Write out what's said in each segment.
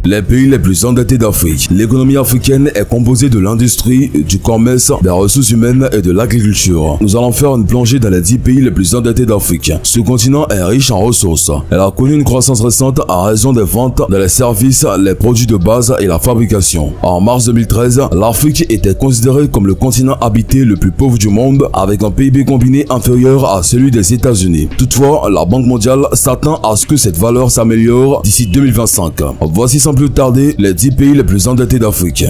Les pays les plus endettés d'Afrique. L'économie africaine est composée de l'industrie, du commerce, des ressources humaines et de l'agriculture. Nous allons faire une plongée dans les 10 pays les plus endettés d'Afrique. Ce continent est riche en ressources. Elle a connu une croissance récente en raison des ventes dans les services, les produits de base et la fabrication. En mars 2013, l'Afrique était considérée comme le continent habité le plus pauvre du monde avec un PIB combiné inférieur à celui des États-Unis. Toutefois, la Banque mondiale s'attend à ce que cette valeur s'améliore d'ici 2025. Voici sans plus tarder les 10 pays les plus endettés d'Afrique.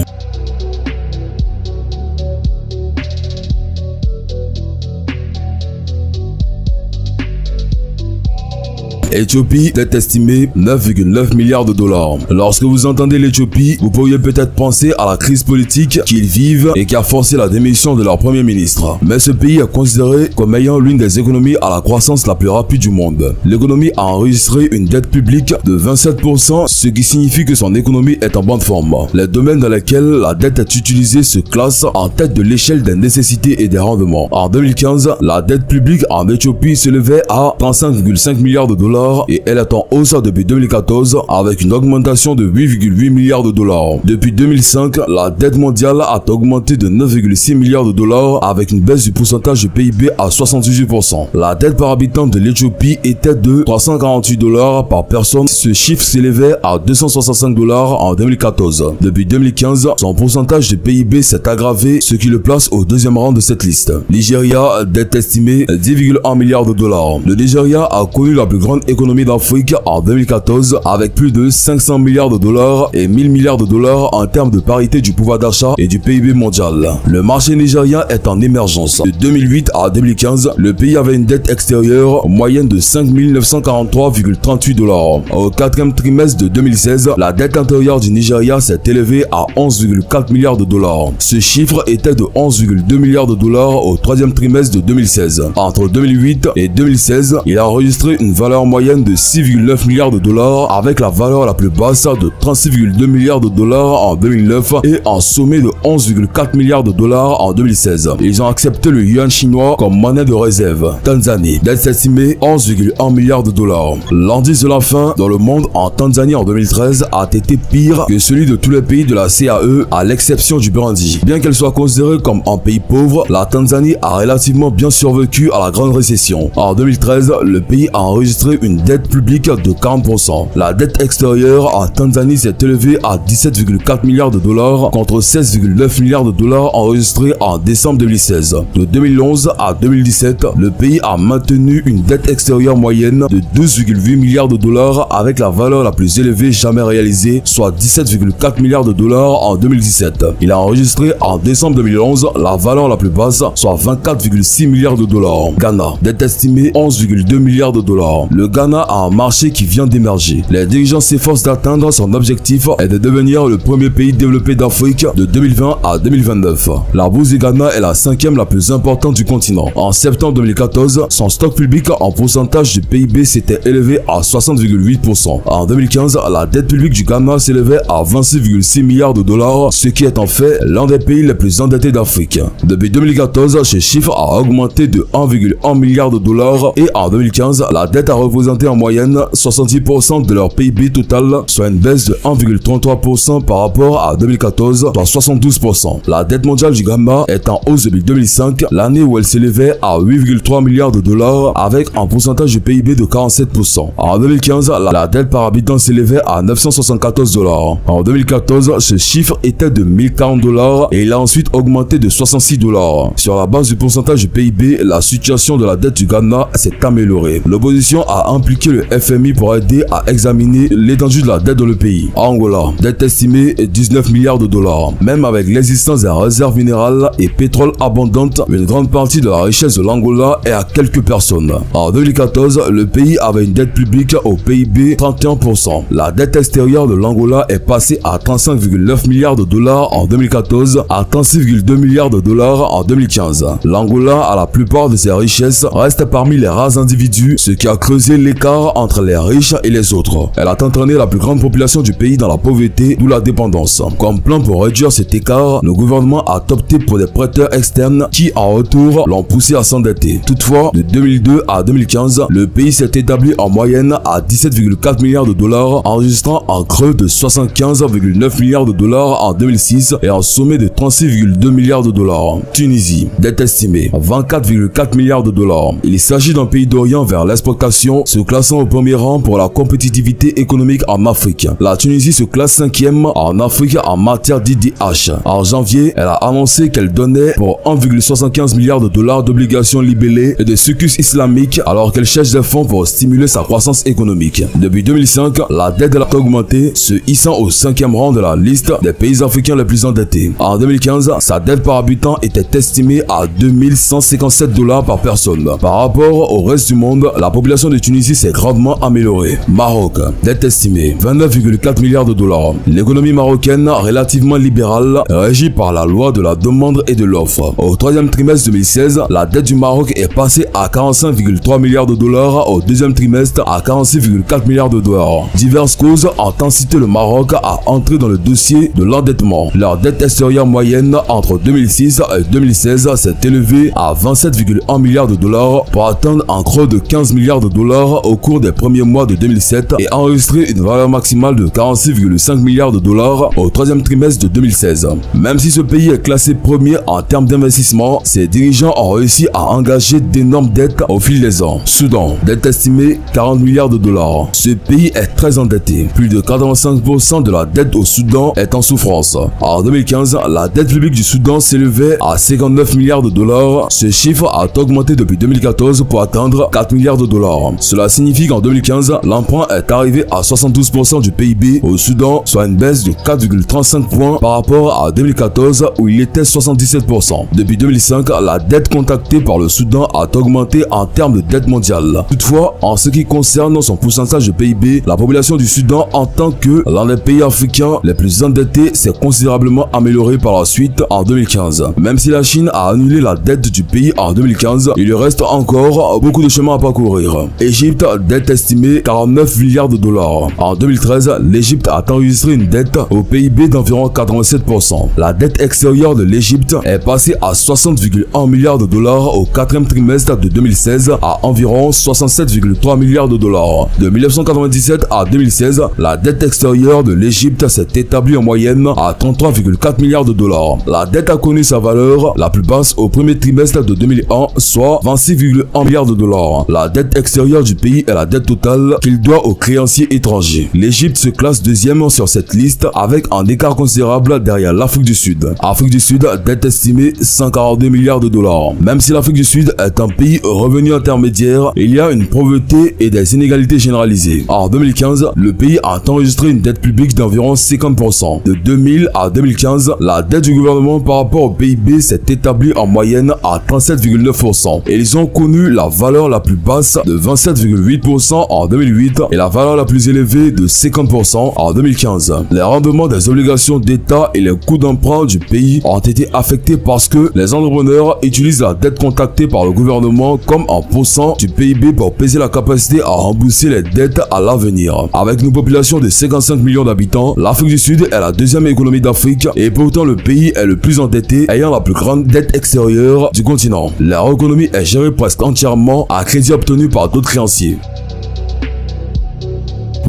Éthiopie, dette estimée 9,9 milliards de dollars. Lorsque vous entendez l'Éthiopie, vous pourriez peut-être penser à la crise politique qu'ils vivent et qui a forcé la démission de leur premier ministre. Mais ce pays est considéré comme ayant l'une des économies à la croissance la plus rapide du monde. L'économie a enregistré une dette publique de 27%, ce qui signifie que son économie est en bonne forme. Les domaines dans lesquels la dette est utilisée se classent en tête de l'échelle des nécessités et des rendements. En 2015, la dette publique en Éthiopie s'élevait à 35,5 milliards de dollars et elle est en hausse depuis 2014 avec une augmentation de 8,8 milliards de dollars. Depuis 2005, la dette mondiale a augmenté de 9,6 milliards de dollars avec une baisse du pourcentage du PIB à 78%. La dette par habitant de l'Éthiopie était de 348 dollars par personne. Ce chiffre s'élevait à 265 dollars en 2014. Depuis 2015, son pourcentage de PIB s'est aggravé, ce qui le place au deuxième rang de cette liste. Nigeria, dette estimée 10,1 milliards de dollars. Le Nigeria a connu la plus grande économie d'Afrique en 2014 avec plus de 500 milliards de dollars et 1000 milliards de dollars en termes de parité du pouvoir d'achat et du PIB mondial. Le marché nigérien est en émergence. De 2008 à 2015, le pays avait une dette extérieure moyenne de 5 943,38 dollars. Au quatrième trimestre de 2016, la dette intérieure du Nigeria s'est élevée à 11,4 milliards de dollars. Ce chiffre était de 11,2 milliards de dollars au troisième trimestre de 2016. Entre 2008 et 2016, il a enregistré une valeur moyenne de 6,9 milliards de dollars avec la valeur la plus basse de 36,2 milliards de dollars en 2009 et un sommet de 11,4 milliards de dollars en 2016. Ils ont accepté le yuan chinois comme monnaie de réserve. Tanzanie, dette estimée 11,1 milliards de dollars. L'indice de la faim dans le monde en Tanzanie en 2013 a été pire que celui de tous les pays de la CAE à l'exception du Burundi. Bien qu'elle soit considérée comme un pays pauvre, la Tanzanie a relativement bien survécu à la grande récession. En 2013, le pays a enregistré une dette publique de 40%. La dette extérieure en Tanzanie s'est élevée à 17,4 milliards de dollars contre 16,9 milliards de dollars enregistrés en décembre 2016. De 2011 à 2017, le pays a maintenu une dette extérieure moyenne de 12,8 milliards de dollars avec la valeur la plus élevée jamais réalisée, soit 17,4 milliards de dollars en 2017. Il a enregistré en décembre 2011 la valeur la plus basse, soit 24,6 milliards de dollars. Ghana, dette estimée 11,2 milliards de dollars. Le Ghana a un marché qui vient d'émerger. Les dirigeants s'efforcent d'atteindre son objectif et de devenir le premier pays développé d'Afrique de 2020 à 2029. La bourse du Ghana est la cinquième la plus importante du continent. En septembre 2014, son stock public en pourcentage du PIB s'était élevé à 60,8%. En 2015, la dette publique du Ghana s'élevait à 26,6 milliards de dollars, ce qui est en fait l'un des pays les plus endettés d'Afrique. Depuis 2014, ce chiffre a augmenté de 1,1 milliard de dollars et en 2015, la dette a représenté en moyenne 70% de leur PIB total, soit une baisse de 1,33% par rapport à 2014, soit 72%. La dette mondiale du Ghana est en hausse depuis 2005, l'année où elle s'élevait à 8,3 milliards de dollars avec un pourcentage du PIB de 47%. En 2015, la dette par habitant s'élevait à 974 dollars. En 2014, ce chiffre était de 1040 dollars et il a ensuite augmenté de 66 dollars. Sur la base du pourcentage du PIB, la situation de la dette du Ghana s'est améliorée. L'opposition a impliqué le FMI pour aider à examiner l'étendue de la dette dans le pays. Angola, dette estimée 19 milliards de dollars. Même avec l'existence des réserves minérales et pétrole abondantes, une grande partie de la richesse de l'Angola est à quelques personnes. En 2014, le pays avait une dette publique au PIB 31%. La dette extérieure de l'Angola est passée à 35,9 milliards de dollars en 2014 à 36,2 milliards de dollars en 2015. L'Angola, à la plupart de ses richesses, reste parmi les rares individus, ce qui a creusé l'écart entre les riches et les autres. Elle a entraîné la plus grande population du pays dans la pauvreté, d'où la dépendance. Comme plan pour réduire cet écart, le gouvernement a opté pour des prêteurs externes qui, en retour, l'ont poussé à s'endetter. Toutefois, de 2002 à 2015, le pays s'est établi en moyenne à 17,4 milliards de dollars, enregistrant un creux de 75,9 milliards de dollars en 2006 et un sommet de 36,2 milliards de dollars. Tunisie, dette estimée 24,4 milliards de dollars. Il s'agit d'un pays d'Orient vers l'exportation, se classant au premier rang pour la compétitivité économique en Afrique. La Tunisie se classe 5e en Afrique en matière d'IDH. En janvier, elle a annoncé qu'elle donnait pour 1,75 milliard de dollars d'obligations libellées et de succus islamiques alors qu'elle cherche des fonds pour stimuler sa croissance économique. Depuis 2005, la dette a augmenté, se hissant au 5e rang de la liste des pays africains les plus endettés. En 2015, sa dette par habitant était estimée à 2157 dollars par personne. Par rapport au reste du monde, la population de Tunisie s'est grandement améliorée. Maroc, dette estimée 29,4 milliards de dollars. L'économie marocaine, relativement libérale, régie par la loi de la demande et de l'offre. Au 3e trimestre 2016, la dette du Maroc est passée à 45,3 milliards de dollars, au 2e trimestre à 46,4 milliards de dollars. Diverses causes ont incité le Maroc à entrer dans le dossier de l'endettement. Leur dette extérieure moyenne entre 2006 et 2016 s'est élevée à 27,1 milliards de dollars pour atteindre un creux de 15 milliards de dollars au cours des premiers mois de 2007 et enregistrer une valeur maximale de 46,5 milliards de dollars au 3e trimestre de 2016. Même si ce pays est classé premier en termes d'investissement, ses dirigeants ont réussi à engager d'énormes dettes au fil des ans. Soudan, dette estimée 40 milliards de dollars. Ce pays est très endetté. Plus de 85% de la dette au Soudan est en souffrance. En 2015, la dette publique du Soudan s'élevait à 59 milliards de dollars. Ce chiffre a augmenté depuis 2014 pour atteindre 4 milliards de dollars. Cela signifie qu'en 2015, l'emprunt est arrivé à 72% du PIB au Soudan, soit une baisse de 4,35 points par rapport à 2014 où il était 77%. Depuis 2005, la dette contractée par le Soudan a augmenté en termes de dette mondiale. Toutefois, en ce qui concerne son pourcentage de PIB, la population du Soudan en tant que l'un des pays africains les plus endettés s'est considérablement améliorée par la suite en 2015. Même si la Chine a annulé la dette du pays en 2015, il lui reste encore beaucoup de chemin à parcourir. Égypte, dette estimée 49 milliards de dollars. En 2013, l'Égypte a enregistré une dette au PIB d'environ 87%. La dette extérieure de l'Égypte est passée à 60,1 milliards de dollars au 4e trimestre de 2016 à environ 67,3 milliards de dollars. De 1997 à 2016, la dette extérieure de l'Égypte s'est établie en moyenne à 33,4 milliards de dollars. La dette a connu sa valeur la plus basse au premier trimestre de 2001, soit 26,1 milliards de dollars. La dette extérieure du pays est la dette totale qu'il doit aux créanciers étrangers. L'Égypte se classe 2e sur cette liste avec un écart considérable derrière l'Afrique du Sud. Afrique du Sud, dette estimée 142 milliards de dollars. Même si l'Afrique du Sud est un pays revenu intermédiaire, il y a une pauvreté et des inégalités généralisées. En 2015, le pays a enregistré une dette publique d'environ 50%. De 2000 à 2015, la dette du gouvernement par rapport au PIB s'est établie en moyenne à 37,9%. Et ils ont connu la valeur la plus basse de 27,8% en 2008 et la valeur la plus élevée de 50% en 2015. Les rendements des obligations d'État et les coûts d'emprunt du pays ont été affectés parce que les entrepreneurs utilisent la dette contractée par le gouvernement comme un pourcent du PIB pour peser la capacité à rembourser les dettes à l'avenir. Avec une population de 55 millions d'habitants, l'Afrique du Sud est la 2e économie d'Afrique et pourtant le pays est le plus endetté, ayant la plus grande dette extérieure du continent. Leur économie est gérée presque entièrement à crédit obtenu par d'autres créanciers.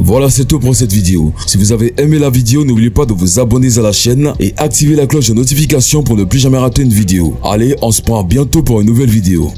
Voilà, c'est tout pour cette vidéo. Si vous avez aimé la vidéo, n'oubliez pas de vous abonner à la chaîne et activer la cloche de notification pour ne plus jamais rater une vidéo. Allez, on se prend bientôt pour une nouvelle vidéo.